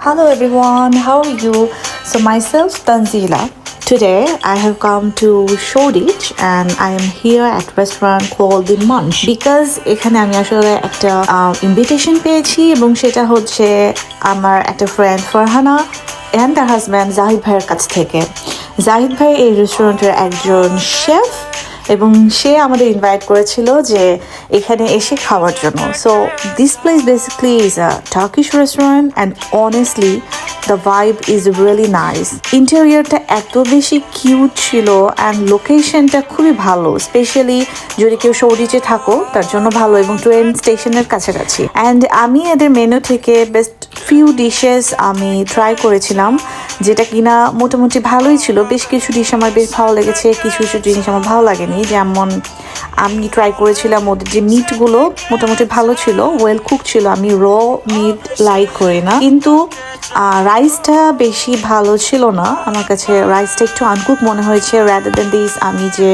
Hello everyone, how are you? So myself Tanzila. Today I have come to Shoreditch and I am here at restaurant called The Munch because এখানে আমি আসলে একটা invitation পেয়েছি এবং সেটা হচ্ছে আমার একটা ফ্রেন্ড ফারহানা and তার হাজব্যান্ড জাহিদ ভাইয়ের কাছ থেকে। জাহিদ ভাই এই রেস্টুরেন্টের একজন শেফ এবং সে আমাদের ইনভাইট করেছিল যে এখানে এসে খাওয়ার জন্য। So this place basically is a Turkish restaurant and honestly the vibe is really nice. ইন্টেরিয়রটা এত বেশি কিউট ছিল অ্যান্ড লোকেশনটা খুবই ভালো, স্পেশালি যদি কেউ শোডিচে থাকো তার জন্য ভালো এবং ট্রেন স্টেশনের কাছাকাছি। অ্যান্ড আমি এদের মেনু থেকে বেস্ট ফিউ ডিশেস আমি ট্রাই করেছিলাম যেটা কিনা মোটামুটি ভালোই ছিল। বেশ কিছু ডিশ আমার বেশ ভালো লেগেছে, কিছু কিছু জিনিস আমার ভালো লাগেনি। যেমন আমি ট্রাই করেছিলাম ওদের যে মিটগুলো মোটামুটি ভালো ছিল, ওয়েল কুক ছিল। আমি র মিট লাইক করি না, কিন্তু রাইসটা বেশি ভালো ছিল না। আমার কাছে রাইসটা একটু আনকুক মনে হয়েছে রাদার দ্যান দিস। আমি যে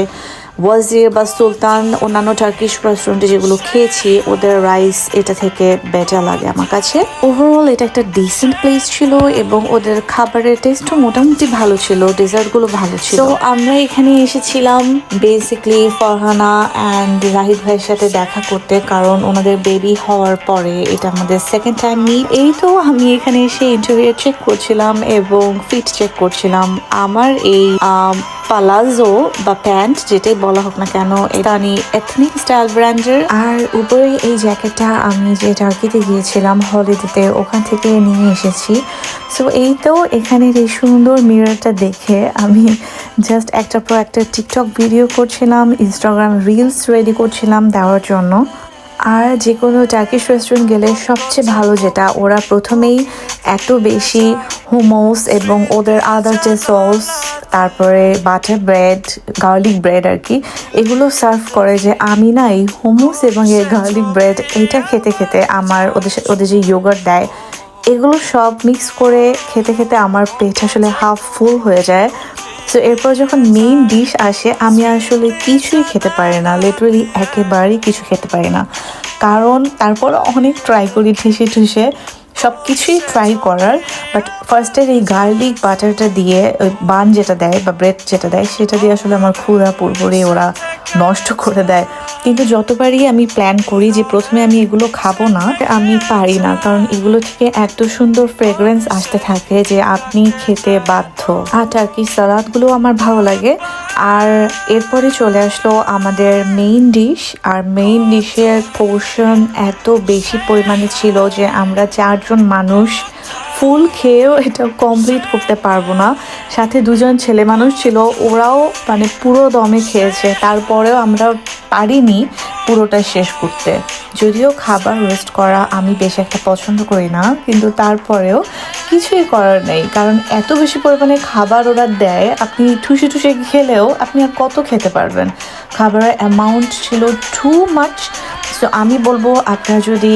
ওয়াজির বা সুলতান অন্যান্য টার্কিশ রেস্টুরেন্টে যেগুলো খেয়েছি ওদের রাইস এটা থেকে বেটার লাগে আমার কাছে। ওভারঅল এটা একটা ডিসেন্ট প্লেস ছিল এবং ওদের খাবারের টেস্টও মোটামুটি ভালো ছিল, ডেজার্টগুলো ভালো ছিল। তো আমরা এখানে এসেছিলাম বেসিক্যালি ফারহানা অ্যান্ড রাহিদ ভাইয়ের সাথে দেখা করতে, কারণ ওনাদের বেবি হওয়ার পরে এটা আমাদের সেকেন্ড টাইম মিট। এই তো আমি এখানে এসে ইন্টেরিয়র চেক করছিলাম এবং ফিট চেক করছিলাম। আমার এই পালাজো বা প্যান্ট যেটাই বলা হোক না কেন, এটা আমি এথনিক স্টাইল ব্র্যান্ডের। আর উপরে এই জ্যাকেটটা আমি যে টার্কিতে গিয়েছিলাম হলিডেতে ওখান থেকে নিয়ে এসেছি। সো এই তো এখানের এই সুন্দর মিররটা দেখে আমি জাস্ট একটার পর একটা টিকটক ভিডিও করছিলাম, ইনস্টাগ্রাম রিলস রেডি করছিলাম দেওয়ার জন্য। আর যে কোনো টার্কিশ রেস্টুরেন্ট গেলে সবচেয়ে ভালো যেটা, ওরা প্রথমেই এত বেশি হুমোস এবং ওদের আদার যে সস, তারপরে বাটার ব্রেড, গার্লিক ব্রেড আর কি, এগুলো সার্ভ করে যে আমি না এই হুমোস এবং এই গার্লিক ব্রেড এইটা খেতে খেতে আমার ওদের যে ইয়োগার্ট দেয় এগুলো সব মিক্স করে খেতে খেতে আমার পেট আসলে হাফ ফুল হয়ে যায়। সো এরপর যখন মেইন ডিশ আসে আমি আসলে কিছুই খেতে পারি না, লিটারালি একেবারেই কিছু খেতে পারি না। কারণ তারপর অনেক ট্রাই করি ঠেসে ঠুসে সব কিছুই ট্রাই করার, বাট ফার্স্টের এই গার্লিক বাটারটা দিয়ে ওই বান যেটা দেয় বা ব্রেড যেটা দেয় সেটা দিয়ে আসলে আমার ক্ষুধা পুরোপুরি ওরা নষ্ট করে দেয়। কিন্তু যতবারই আমি প্ল্যান করি যে প্রথমে আমি এগুলো খাবো না, আমি পারি না, কারণ এগুলো থেকে এত সুন্দর ফ্রেগ্রেন্স আসতে থাকে যে আপনি খেতে বাধ্য। আর টার্কিশ সালাদগুলো আমার ভালো লাগে। আর এরপরে চলে আসলো আমাদের মেইন ডিশ। আর মেইন ডিশের পোর্শন এত বেশি পরিমাণে ছিল যে আমরা 4 জন মানুষ ফুল খেয়েও এটা কমপ্লিট করতে পারবো না। সাথে 2 জন ছেলে মানুষ ছিল, ওরাও মানে পুরো দমে খেয়েছে, তারপরেও আমরা পারিনি পুরোটা শেষ করতে। যদিও খাবার ওয়েস্ট করা আমি বেশ একটা পছন্দ করি না, কিন্তু তারপরেও কিছুই করার নেই, কারণ এত বেশি পরিমাণে খাবার ওরা দেয়, আপনি ঠুসে ঠুসে খেলেও আপনি আর কত খেতে পারবেন। খাবারের অ্যামাউন্ট ছিল টু মাচ। সো আমি বলবো আপনারা যদি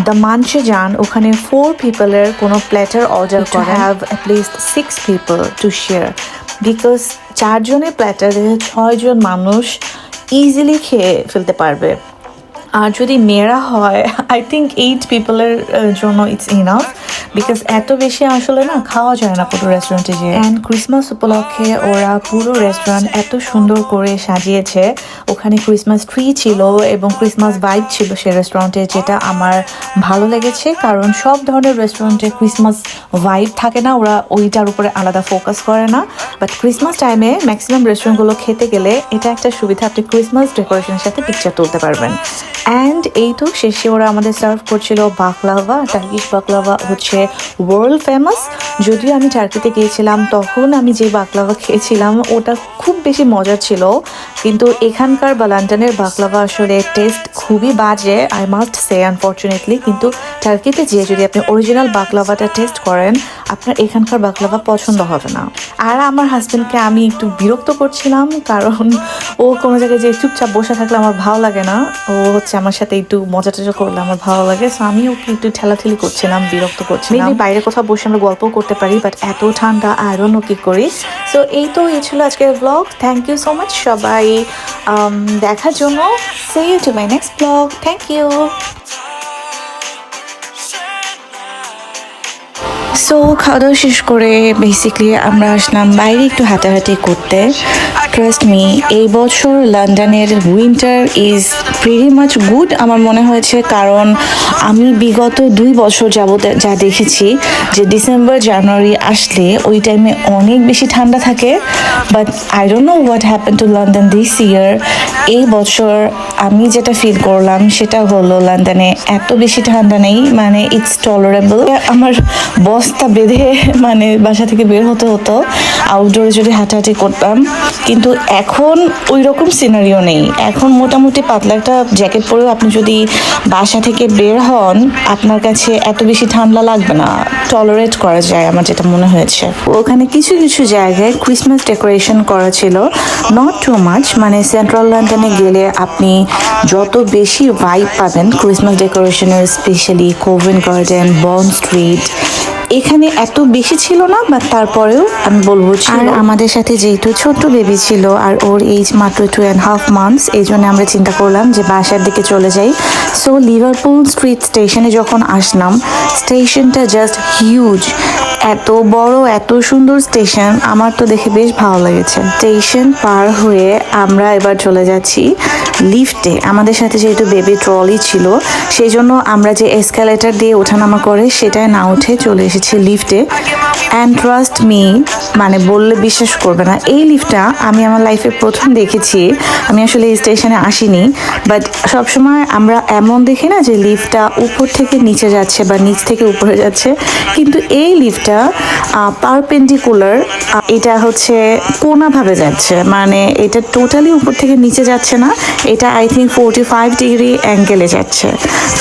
দ্য মাঞ্চে যান, ওখানে 4 পিপলের কোনো প্ল্যাটার অর্ডার করে have at least 6 people to share, because 4 জনের প্ল্যাটারে 6 জন মানুষ ইজিলি খেয়ে ফেলতে পারবে। আর যদি মেয়েরা হয় আই থিঙ্ক 8 পিপলের জন্য ইটস ইনাফ, বিকজ এত বেশি আসলে না খাওয়া যায় না পুরো রেস্টুরেন্টে যেয়ে। অ্যান্ড ক্রিসমাস উপলক্ষে ওরা পুরো রেস্টুরেন্ট এত সুন্দর করে সাজিয়েছে। ওখানে ক্রিসমাস ট্রি ছিল এবং ক্রিসমাস ভাইব ছিল সে রেস্টুরেন্টে, যেটা আমার ভালো লেগেছে, কারণ সব ধরনের রেস্টুরেন্টে ক্রিসমাস ভাইব থাকে না, ওরা ওইটার উপরে আলাদা ফোকাস করে না। বাট ক্রিসমাস টাইমে ম্যাক্সিমাম রেস্টুরেন্টগুলো খেতে গেলে এটা একটা সুবিধা, আপনি ক্রিসমাস ডেকোরেশনের সাথে পিকচার তুলতে পারবেন। অ্যান্ড এই তো শেষে ওরা আমাদের সার্ভ করছিল বাকলাভা। টার্কিশ বাকলাভা হচ্ছে ওয়ার্ল্ড ফেমাস। যদিও আমি টার্কিতে গিয়েছিলাম তখন আমি যে বাকলাভা খেয়েছিলাম ওটা খুব বেশি মজার ছিল, কিন্তু এখানকার বা লন্ডনের বাকলাভা আসলে টেস্ট খুবই বাজে, আই মাস্ট সে আনফর্চুনেটলি। কিন্তু টার্কিতে যেয়ে যদি আপনি অরিজিনাল বাকলাভাটা টেস্ট করেন আপনার এখানকার বাকলাভা পছন্দ হবে না। আর আমার হাজব্যান্ডকে আমি একটু বিরক্ত করছিলাম, কারণ ও কোনো জায়গায় যে চুপচাপ বসে থাকলে আমার ভালো লাগে না, ও হচ্ছে আমার সাথে একটু মজা টজা করলে আমার ভালো লাগে। সো আমি ওকে একটু ঠেলাঠেলি করছিলাম, বিরক্ত করছিলাম। বাইরে কোথাও বসে আমরা গল্প করতে পারি, বাট এত ঠান্ডা আই ডোন্ট নো কি করি। সো এই তো এই ছিল আজকের blog. Thank you so much সবাই দেখার জন্য। See you to my next blog. Thank you. So খাওয়া দাওয়া শেষ করে বেসিক্যালি আমরা আসলাম বাইরে একটু হাঁটাহাঁটি করতে। ট্রাস্ট মি, এই বছর লন্ডনের winter is very much good আমার মনে হয়েছে, কারণ আমি বিগত 2 বছর যাবত যা দেখেছি যে ডিসেম্বর জানুয়ারি আসলে ওই টাইমে অনেক বেশি ঠান্ডা থাকে, but I don't know what happen to London this ইয়ার। এই বছর আমি যেটা ফিল করলাম সেটা হলো লন্ডনে এত বেশি ঠান্ডা নেই, মানে ইটস টলারেবল। আমার বস্তা বেঁধে মানে বাসা থেকে বের হতে হতো আউটডোরে যদি হাঁটাহাঁটি করতাম, কিন্তু এখন ওই রকম সিনারিও নেই। এখন মোটামুটি পাতলা একটা জ্যাকেট পরেও আপনি যদি বাসা থেকে বের হন আপনার কাছে এত বেশি ঠান্ডা লাগবে না, টলারেট করা যায় আমার যেটা মনে হয়েছে। ওখানে কিছু কিছু জায়গায় ক্রিসমাস ডেকোরেশন করা ছিল, নট টু মাচ, মানে সেন্ট্রাল লন্ডনে গেলে আপনি যত বেশি ভাইব পাবেন ক্রিসমাস ডেকোরেশনের, specially Covent garden, bond street, এখানে এত বেশি ছিল না, বাট তারপরেও আমি বলবো আর আমাদের সাথে যেহেতু ছোট্ট বেবি ছিল আর ওর এইজ মাত্র 2.5 months, এই জন্য আমরা চিন্তা করলাম যে বাসার দিকে চলে যাই। সো লিভারপুল স্ট্রিট স্টেশনে যখন আসলাম, স্টেশনটা জাস্ট হিউজ, এত বড় এত সুন্দর স্টেশন, আমার তো দেখে বেশ ভালো লেগেছে। স্টেশন পার হয়ে আমরা এবার চলে যাচ্ছি লিফটে। আমাদের সাথে যেহেতু বেবি ট্রলি ছিল সেই জন্য আমরা যে এসকালেটর দিয়ে ওঠানামা করে সেটাই না উঠে চলে এসেছি লিফটে। অ্যান্ড ট্রাস্ট মি, মানে বললে বিশ্বাস করবে না, এই লিফটটা আমি আমার লাইফে প্রথম দেখেছি। আমি আসলে এই স্টেশনে আসিনি, বাট সবসময় আমরা এমন দেখি না যে লিফটটা উপর থেকে নিচে যাচ্ছে বা নিচ থেকে উপরে যাচ্ছে, কিন্তু এই লিফটটা পারপেন্ডিকুলার, এটা হচ্ছে কোনাভাবে যাচ্ছে, মানে এটা টোটালি উপর থেকে নিচে যাচ্ছে না, এটা আই থিঙ্ক 45 ডিগ্রি অ্যাঙ্গেলে যাচ্ছে।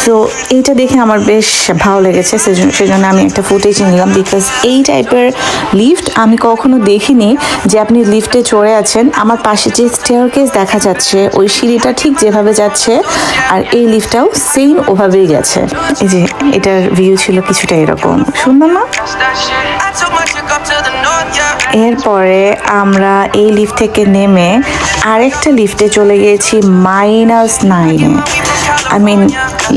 সো এইটা দেখে আমার বেশ ভালো লেগেছে, সেজন্য আমি একটা ফুটেজ নিলাম, বিকজ এই টাইপের লিফট আমি কখনো দেখিনি যে আপনি লিফটে চড়ে আছেন, আমার পাশে যে স্টেয়ারকেস দেখা যাচ্ছে ওই সিঁড়িটা ঠিক যেভাবে যাচ্ছে আর এই লিফটটাও সেম ওভাবেই গেছে। এই যে এটার ভিউ ছিল কিছুটা এরকম, সুন্দর না? এরপরে আমরা এই লিফট থেকে নেমে আরেকটা লিফটে চলে গিয়েছি -9-এ। আই মিন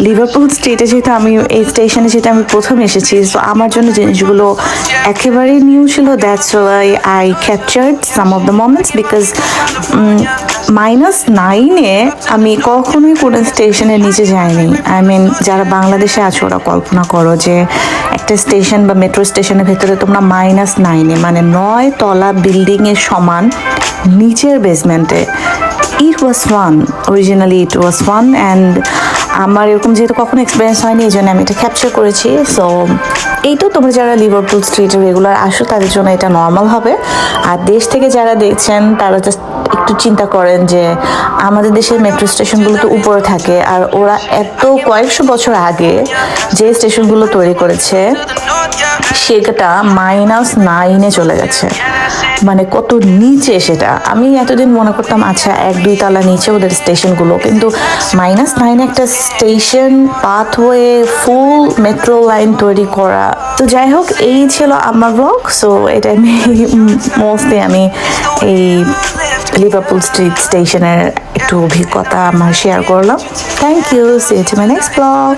লিভারপুল স্ট্রিটে যেহেতু আমি এই স্টেশনে যেটা আমি প্রথম এসেছি, সো আমার জন্য জিনিসগুলো একেবারেই নিউ ছিল, that's why I captured some of the moments, because -9-এ আমি কখনোই কোনো স্টেশনের নিচে যাইনি। আই মিন যারা বাংলাদেশে আছো ওরা কল্পনা করো যে একটা স্টেশন বা মেট্রো স্টেশনের ভেতরে তোমরা -9-এ, মানে 9 তলা বিল্ডিংয়ের সমান নিচের বেসমেন্টে। It was fun, originally it was fun, and আমার এরকম যেহেতু কখনো এক্সপিরিয়েন্স হয়নি এই জন্য আমি এটা ক্যাপচার করেছি। সো এই তো তোমরা যারা লিভারপুল স্ট্রিটে রেগুলার আসো তাদের জন্য এটা নর্মাল হবে, আর দেশ থেকে যারা দেখছেন তারা জাস্ট একটু চিন্তা করেন যে আমাদের দেশের মেট্রো স্টেশনগুলো তো উপরে থাকে, আর ওরা এত কয়েকশো বছর আগে যে স্টেশনগুলো তৈরি করেছে সেটা -9-এ চলে গেছে, মানে কত নিচে সেটা। আমি এতদিন মনে করতাম আচ্ছা 1-2 তলা নিচে ওদের স্টেশনগুলো, কিন্তু -9 একটা স্টেশন পাথওয়ে ফুল মেট্রো লাইন তৈরি করা। তো যাই হোক, এই ছিল আমার ব্লগ। সো এটা মোস্টলি আমি এই লিভারপুল স্ট্রিট স্টেশনের একটু অভিজ্ঞতা আমার শেয়ার করলাম। Thank you, see you to my next blog.